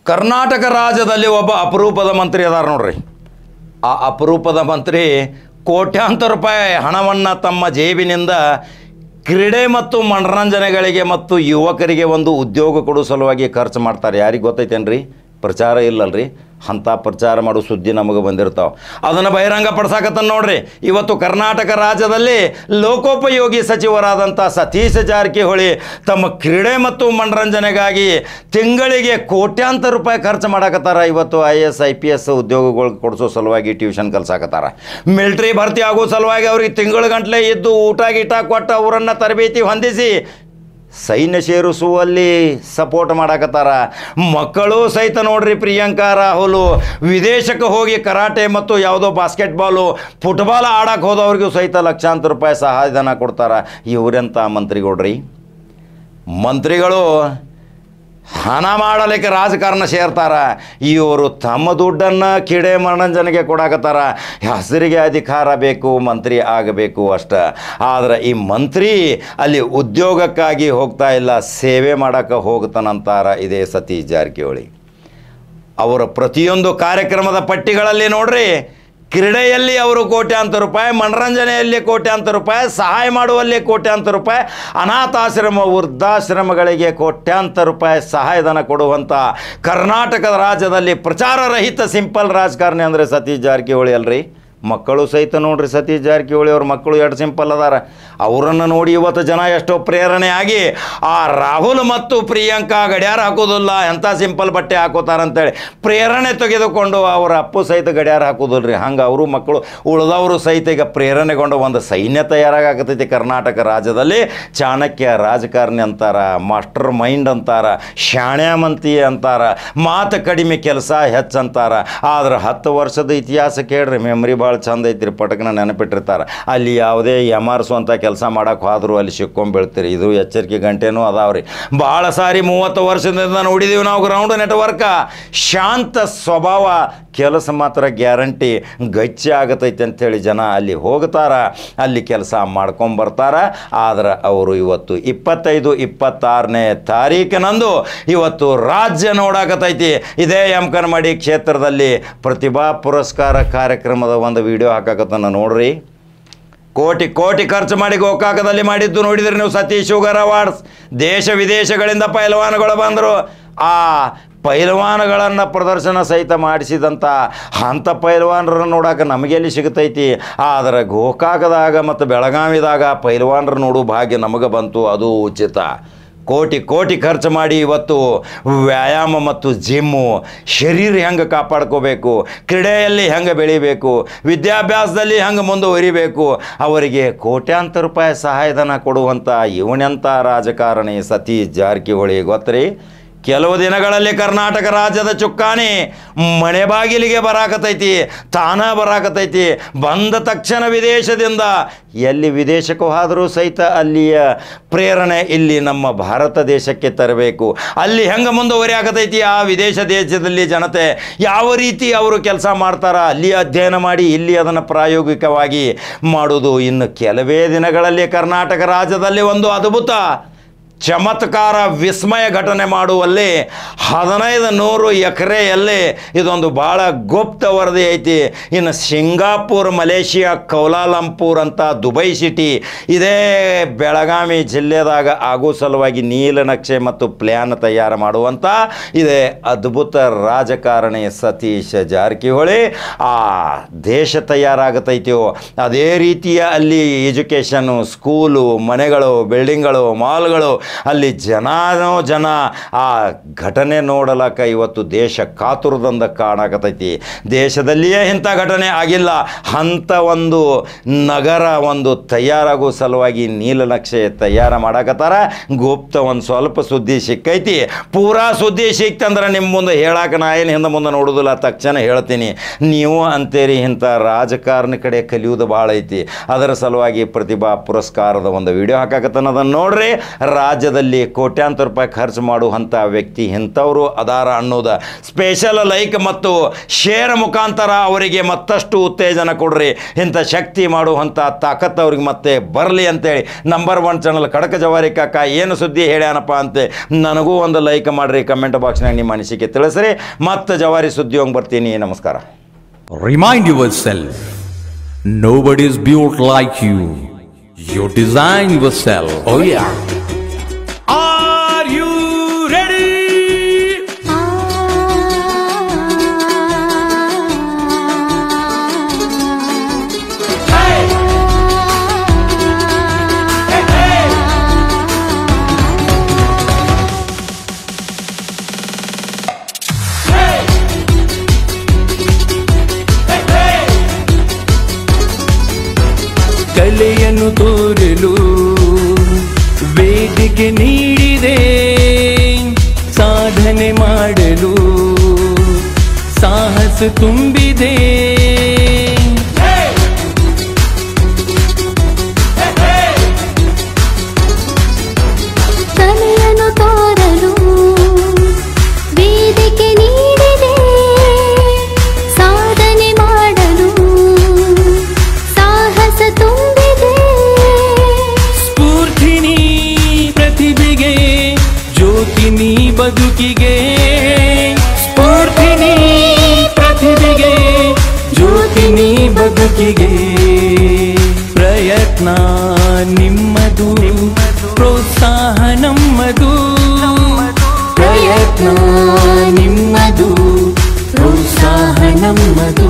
ಕರ್ನಾಟಕ ರಾಜ್ಯದಲ್ಲಿ ಒಬ್ಬ ಅಪರೂಪದ ಮಂತ್ರಿ ಅದಾರ ನೋಡ್ರಿ. ಆ ಅಪರೂಪದ ಮಂತ್ರಿ ಕೋಟ್ಯಾಂತರ ರೂಪಾಯಿ ಹಣವನ್ನು ತಮ್ಮ ಜೇಬಿನಿಂದ ಕ್ರೀಡೆ ಮತ್ತು ಮನರಂಜನೆಗಳಿಗೆ ಮತ್ತು ಯುವಕರಿಗೆ ಒಂದು ಉದ್ಯೋಗ ಕೊಡೋ ಸಲುವಾಗಿ ಖರ್ಚು ಮಾಡ್ತಾರೆ. ಯಾರಿಗೆ ಗೊತ್ತೈತೇನ್ರಿ? ಪ್ರಚಾರ ಇಲ್ಲಲ್ರಿ, ಅಂಥ ಪ್ರಚಾರ ಮಾಡೋ ಸುದ್ದಿ ನಮಗೆ ಬಂದಿರ್ತಾವೆ. ಅದನ್ನು ಬಹಿರಂಗ ಪಡಿಸಾಕತ್ತನ ನೋಡ್ರಿ. ಇವತ್ತು ಕರ್ನಾಟಕ ರಾಜ್ಯದಲ್ಲಿ ಲೋಕೋಪಯೋಗಿ ಸಚಿವರಾದಂಥ ಸತೀಶ್ ಜಾರಕಿಹೊಳಿ ತಮ್ಮ ಕ್ರೀಡೆ ಮತ್ತು ಮನರಂಜನೆಗಾಗಿ ತಿಂಗಳಿಗೆ ಕೋಟ್ಯಾಂತರ ರೂಪಾಯಿ ಖರ್ಚು ಮಾಡಾಕತ್ತಾರ. ಇವತ್ತು IAS IPS ಉದ್ಯೋಗಗಳು ಕೊಡಿಸೋ ಸಲುವಾಗಿ ಟ್ಯೂಷನ್ ಕಲ್ಸಾಕತ್ತಾರ. ಮಿಲ್ಟ್ರಿ ಭರ್ತಿ ಆಗೋ ಸಲುವಾಗಿ ಅವ್ರಿಗೆ ತಿಂಗಳ ಗಂಟಲೆ ಇದ್ದು ಊಟ ಗೀಟ ಕೊಟ್ಟು ಅವರನ್ನು ತರಬೇತಿ ಹೊಂದಿಸಿ ಸೈನ್ಯ ಸೇರಿಸುವಲ್ಲಿ ಸಪೋರ್ಟ್ ಮಾಡಾಕತ್ತಾರ. ಮಕ್ಕಳು ಸಹಿತ ನೋಡ್ರಿ, ಪ್ರಿಯಾಂಕಾ ರಾಹುಲ್ ವಿದೇಶಕ್ಕೆ ಹೋಗಿ ಕರಾಟೆ ಮತ್ತು ಯಾವುದೋ ಬಾಸ್ಕೆಟ್ಬಾಲು ಫುಟ್ಬಾಲ್ ಆಡಕ್ಕೆ ಹೋದವ್ರಿಗೂ ಸಹಿತ ಲಕ್ಷಾಂತರ ರೂಪಾಯಿ ಸಹಾಯಧನ ಕೊಡ್ತಾರೆ. ಇವರೆಂಥ ಮಂತ್ರಿಗಳ್ರಿ? ಮಂತ್ರಿಗಳು ಹಣ ಮಾಡಲಿಕ್ಕೆ ರಾಜಕಾರಣ ಸೇರ್ತಾರ. ಇವರು ತಮ್ಮ ದುಡ್ಡನ್ನು ಕ್ರೀಡೆ ಮನರಂಜನೆಗೆ ಕೊಡಾಕತ್ತಾರ. ಹೆಸರಿಗೆ ಅಧಿಕಾರ ಬೇಕು, ಮಂತ್ರಿ ಆಗಬೇಕು ಅಷ್ಟ. ಆದರೆ ಈ ಮಂತ್ರಿ ಅಲ್ಲಿ ಉದ್ಯೋಗಕ್ಕಾಗಿ ಹೋಗ್ತಾ ಇಲ್ಲ, ಸೇವೆ ಮಾಡೋಕ್ಕೆ ಹೋಗ್ತಾನಂತಾರ ಇದೇ ಸತೀಶ್ ಜಾರಕಿಹೊಳಿ. ಅವರ ಪ್ರತಿಯೊಂದು ಕಾರ್ಯಕ್ರಮದ ಪಟ್ಟಿಗಳಲ್ಲಿ ನೋಡ್ರಿ, ಕ್ರೀಡೆಯಲ್ಲಿ ಅವರು ಕೋಟ್ಯಾಂತರ ರೂಪಾಯಿ, ಮನರಂಜನೆಯಲ್ಲಿ ಕೋಟ್ಯಾಂತರ ರೂಪಾಯಿ, ಸಹಾಯ ಮಾಡುವಲ್ಲಿ ಕೋಟ್ಯಾಂತರ ರೂಪಾಯಿ, ಅನಾಥಾಶ್ರಮ ವೃದ್ಧಾಶ್ರಮಗಳಿಗೆ ಕೋಟ್ಯಾಂತರ ರೂಪಾಯಿ ಸಹಾಯಧನ ಕೊಡುವಂಥ ಕರ್ನಾಟಕ ರಾಜ್ಯದಲ್ಲಿ ಪ್ರಚಾರ ರಹಿತ ಸಿಂಪಲ್ ರಾಜಕಾರಣಿ ಅಂದರೆ ಸತೀಶ್ ಜಾರಕಿಹೊಳಿ ಅಲ್ರಿ. ಮಕ್ಕಳು ಸಹಿತ ನೋಡ್ರಿ, ಸತೀಶ್ ಜಾರಕಿಹೊಳಿ ಅವ್ರ ಮಕ್ಕಳು ಎಷ್ಟು ಸಿಂಪಲ್ ಅದಾರ. ಅವರನ್ನು ನೋಡಿ ಇವತ್ತು ಜನ ಎಷ್ಟೋ ಪ್ರೇರಣೆ ಆಗಿ ಆ ರಾಹುಲ್ ಮತ್ತು ಪ್ರಿಯಾಂಕಾ ಗಡಿಯಾರ ಹಾಕೋದಿಲ್ಲ, ಎಂಥ ಸಿಂಪಲ್ ಬಟ್ಟೆ ಹಾಕೋತಾರಂತೇಳಿ ಪ್ರೇರಣೆ ತೆಗೆದುಕೊಂಡು ಅವರ ಅಪ್ಪು ಸಹಿತ ಗಡಿಯಾರ ಹಾಕೋದಿಲ್ರಿ. ಹಂಗೆ ಅವರು ಮಕ್ಕಳು ಉಳಿದವರು ಸಹಿತ ಈಗ ಪ್ರೇರಣೆಗೊಂಡು ಒಂದು ಸೈನ್ಯ ತಯಾರಾಗತೈತಿ ಕರ್ನಾಟಕ ರಾಜ್ಯದಲ್ಲಿ. ಚಾಣಕ್ಯ ರಾಜಕಾರಣಿ ಅಂತಾರ, ಮಾಸ್ಟರ್ ಮೈಂಡ್ ಅಂತಾರ, ಶಾಣ್ಯಾಮಂತಿ ಅಂತಾರ, ಮಾತು ಕಡಿಮೆ ಕೆಲಸ ಹೆಚ್ಚಂತಾರ. ಆದ್ರೆ 10 ವರ್ಷದ ಇತಿಹಾಸ ಕೇಳ್ರಿ, ಮೆಮ್ರಿ ಭಾಳ ಚಂದ ಐತ್ರಿ, ಪಟಕನ ನೆನಪಿಟ್ಟಿರ್ತಾರೆ. ಅಲ್ಲಿ ಯಾವುದೇ ಯಮಾರಿಸುವಂಥ ಕೆಲಸ ಮಾಡೋಕೆ ಹೋದರೂ ಅಲ್ಲಿ ಸಿಕ್ಕೊಂಡ್ಬೀಳ್ತೀರಿ. ಇದು ಎಚ್ಚರಿಕೆ ಗಂಟೆನೂ ಅದಾವ್ರಿ. ಭಾಳ ಸಾರಿ 30 ವರ್ಷದಿಂದ ನೋಡಿದ್ದೀವಿ ನಾವು ಗ್ರೌಂಡ್ ನೆಟ್ವರ್ಕ. ಶಾಂತ ಸ್ವಭಾವ, ಕೆಲಸ ಮಾತ್ರ ಗ್ಯಾರಂಟಿ ಗಚ್ಚಿ ಆಗತೈತೆ ಅಂಥೇಳಿ ಜನ ಅಲ್ಲಿ ಹೋಗ್ತಾರ, ಅಲ್ಲಿ ಕೆಲಸ ಮಾಡ್ಕೊಂಬರ್ತಾರ. ಆದ್ರೆ ಅವರು ಇವತ್ತು 25-26ನೇ ತಾರೀಕಿನಂದು ಇವತ್ತು ರಾಜ್ಯ ನೋಡಾಕತೈತಿ. ಇದೇ ಯಮಕನಮಡಿ ಕ್ಷೇತ್ರದಲ್ಲಿ ಪ್ರತಿಭಾ ಪುರಸ್ಕಾರ ಕಾರ್ಯಕ್ರಮದ ಒಂದು ವಿಡಿಯೋ ಹಾಕಾಕತ್ತನ ನೋಡ್ರಿ. ಕೋಟಿ ಕೋಟಿ ಖರ್ಚು ಮಾಡಿ ಗೋಕಾಕದಲ್ಲಿ ಮಾಡಿದ್ದು ನೋಡಿದ್ರಿ ನೀವು. ಸತೀಶ್ ಶುಗರ್ ಅವಾರ್ಡ್ಸ್, ದೇಶ ವಿದೇಶಗಳಿಂದ ಪೈಲ್ವಾನಗಳು ಬಂದರು. ಆ ಪೈಲ್ವಾನಗಳನ್ನು ಪ್ರದರ್ಶನ ಸಹಿತ ಮಾಡಿಸಿದಂಥ ಅಂಥ ಪೈಲ್ವಾನರನ್ನು ನೋಡೋಕೆ ನಮಗೆಲ್ಲಿ ಸಿಗುತ್ತೈತಿ. ಆದರೆ ಗೋಕಾಕದಾಗ ಮತ್ತು ಬೆಳಗಾವಿದಾಗ ಪೈಲ್ವಾನರು ನೋಡು ಭಾಗ್ಯ ನಮಗೆ ಬಂತು, ಅದು ಉಚಿತ. ಕೋಟಿ ಕೋಟಿ ಖರ್ಚು ಮಾಡಿ ಇವತ್ತು ವ್ಯಾಯಾಮ ಮತ್ತು ಜಿಮ್ಮು, ಶರೀರ ಹೆಂಗೆ ಕಾಪಾಡ್ಕೋಬೇಕು, ಕ್ರೀಡೆಯಲ್ಲಿ ಹೆಂಗೆ ಬೆಳಿಬೇಕು, ವಿದ್ಯಾಭ್ಯಾಸದಲ್ಲಿ ಹೆಂಗೆ ಮುಂದುವರಿಬೇಕು, ಅವರಿಗೆ ಕೋಟ್ಯಾಂತರ ರೂಪಾಯಿ ಸಹಾಯಧನ ಕೊಡುವಂಥ ಇವನೆಂಥ ರಾಜಕಾರಣಿ ಸತೀಶ್ ಜಾರಕಿಹೊಳಿ ಗೊತ್ತ್ರಿ. ಕೆಲವು ದಿನಗಳಲ್ಲಿ ಕರ್ನಾಟಕ ರಾಜ್ಯದ ಚುಕ್ಕಾಣಿ ಮನೆ ಬಾಗಿಲಿಗೆ ಬರಾಕತೈತಿ, ತಾನ ಬರಾಕತೈತಿ. ಬಂದ ತಕ್ಷಣ ವಿದೇಶದಿಂದ ಎಲ್ಲಿ ವಿದೇಶಕ್ಕೂ ಆದರೂ ಸಹಿತ ಅಲ್ಲಿಯ ಪ್ರೇರಣೆ ಇಲ್ಲಿ ನಮ್ಮ ಭಾರತ ದೇಶಕ್ಕೆ ತರಬೇಕು. ಅಲ್ಲಿ ಹೆಂಗೆ ಮುಂದುವರಿ ಆಗತೈತಿ ಆ ವಿದೇಶ ದೇಶದಲ್ಲಿ ಜನತೆ ಯಾವ ರೀತಿ ಅವರು ಕೆಲಸ ಮಾಡ್ತಾರ, ಅಲ್ಲಿ ಅಧ್ಯಯನ ಮಾಡಿ ಇಲ್ಲಿ ಅದನ್ನು ಪ್ರಾಯೋಗಿಕವಾಗಿ ಮಾಡೋದು. ಇನ್ನು ಕೆಲವೇ ದಿನಗಳಲ್ಲಿ ಕರ್ನಾಟಕ ರಾಜ್ಯದಲ್ಲಿ ಒಂದು ಅದ್ಭುತ ಚಮತ್ಕಾರ ವಿಸ್ಮಯ ಘಟನೆ ಮಾಡುವಲ್ಲಿ 1500 ಎಕರೆಯಲ್ಲಿ ಇದೊಂದು ಭಾಳ ಗುಪ್ತ ವರದಿ ಐತಿ. ಇನ್ನು ಸಿಂಗಾಪುರ್, ಮಲೇಷಿಯಾ, ಕೌಲಾಲಂಪುರ್ ಅಂತ ದುಬೈ ಸಿಟಿ, ಇದೇ ಬೆಳಗಾವಿ ಜಿಲ್ಲೆದಾಗ ಆಗೋ ಸಲುವಾಗಿ ನೀಲನಕ್ಷೆ ಮತ್ತು ಪ್ಲ್ಯಾನ್ ತಯಾರು ಮಾಡುವಂಥ ಇದೇ ಅದ್ಭುತ ರಾಜಕಾರಣಿ ಸತೀಶ್ ಜಾರಕಿಹೊಳಿ. ಆ ದೇಶ ತಯಾರಾಗತೈತೋ ಅದೇ ರೀತಿಯ ಅಲ್ಲಿ ಎಜುಕೇಷನ್ನು, ಸ್ಕೂಲು, ಮನೆಗಳು, ಬಿಲ್ಡಿಂಗ್ಗಳು, ಮಾಲ್ಗಳು, ಅಲ್ಲಿ ಜನ ಆ ಘಟನೆ ನೋಡಲಕ್ಕ ಇವತ್ತು ದೇಶ ಕಾತುರದಿಂದ ಕಾಣಕತೈತಿ. ದೇಶದಲ್ಲಿಯೇ ಇಂಥ ಘಟನೆ ಆಗಿಲ್ಲ. ಅಂಥ ಒಂದು ನಗರ ಒಂದು ತಯಾರಾಗೋ ಸಲುವಾಗಿ ನೀಲನಕ್ಷೆ ತಯಾರು ಮಾಡಕತ್ತಾರ. ಗುಪ್ತ ಒಂದು ಸ್ವಲ್ಪ ಸುದ್ದಿ ಸಿಕ್ಕೈತಿ. ಪೂರಾ ಸುದ್ದಿ ಸಿಕ್ತಂದ್ರೆ ನಿಮ್ಮ ಮುಂದೆ ಹೇಳಕ್ಕೆ ನಾ ಏನು ಹಿಂದೆ ಮುಂದೆ ನೋಡೋದಿಲ್ಲ, ತಕ್ಷಣ ಹೇಳ್ತೀನಿ. ನೀವು ಅಂತೀರಿ ಇಂಥ ರಾಜಕಾರಣ ಕಡೆ ಕಲಿಯೋದು ಭಾಳ ಐತಿ. ಅದರ ಸಲುವಾಗಿ ಪ್ರತಿಭಾ ಪುರಸ್ಕಾರದ ಒಂದು ವಿಡಿಯೋ ಹಾಕಾಕತ್ತಾನ, ಅದನ್ನು ನೋಡ್ರಿ. ರಾಜ್ಯ ರಾಜ್ಯದಲ್ಲಿ ಕೋಟ್ಯಾಂತರ ರೂಪಾಯಿ ಖರ್ಚು ಮಾಡುವಂಥ ವ್ಯಕ್ತಿ ಇಂಥವರು ಅದಾರ ಅನ್ನೋದು ಸ್ಪೆಷಲ್ ಲೈಕ್ ಮತ್ತು ಶೇರ್ ಮುಖಾಂತರ ಅವರಿಗೆ ಮತ್ತಷ್ಟು ಉತ್ತೇಜನ ಕೊಡ್ರಿ. ಇಂಥ ಶಕ್ತಿ ಮಾಡುವಂಥ ತಾಕತ್ತು ಅವ್ರಿಗೆ ಮತ್ತೆ ಬರಲಿ ಅಂತೇಳಿ ನಂಬರ್ 1 ಚಾನಲ್ ಖಡಕ ಜವಾರಿ ಕಾಕ ಏನು ಸುದ್ದಿ ಹೇಳ್ಯಾನಪ್ಪ ಅಂತೆ ನನಗೂ ಒಂದು ಲೈಕ್ ಮಾಡಿರಿ, ಕಮೆಂಟ್ ಬಾಕ್ಸ್ನಾಗ ನಿಮ್ಮ ಅನಿಸಿಕೆ ತಿಳಿಸ್ರಿ. ಮತ್ತೆ ಜವಾರಿ ಸುದ್ದಿ ಹೋಗಿ ಬರ್ತೀನಿ. ನಮಸ್ಕಾರ. Remind yourself, nobody is built like you. You design yourself. Oh yeah. Are you ready? Hey! Hey, hey! Hey! ಕಲೆಯನ್ನು ತೋರಲು ವೇದಿಕೆ ನೀಡಿದೆ, ಸಾಧನೆ ಮಾಡಲು ಸಾಹಸ ತುಂಬಿದೆ. ಕಲೆಯನ್ನು ತೋರಲು ವೇದಿಕೆ ನೀಡಿದೆ, ಸಾಧನೆ ಮಾಡಲು ಸಾಹಸ ತುಂಬಿದೆ. ಸ್ಫೂರ್ತಿನಿ ಪ್ರತಿಭೆಗೆ, ಜ್ಯೋತಿನಿ ಬದುಕಿಗೆ. ಸ್ಫೂರ್ತಿನಿ ಪ್ರತಿಭೆಗೆ, ಜ್ಯೋತಿನಿ ಬದುಕಿಗೆ. ಪ್ರಯತ್ನ ನಿಮ್ಮದು, ಪ್ರೋತ್ಸಾಹ ನಮ್ಮದು. ಪ್ರಯತ್ನ ನಿಮ್ಮದು, ಪ್ರೋತ್ಸಾಹ ನಮ್ಮದು.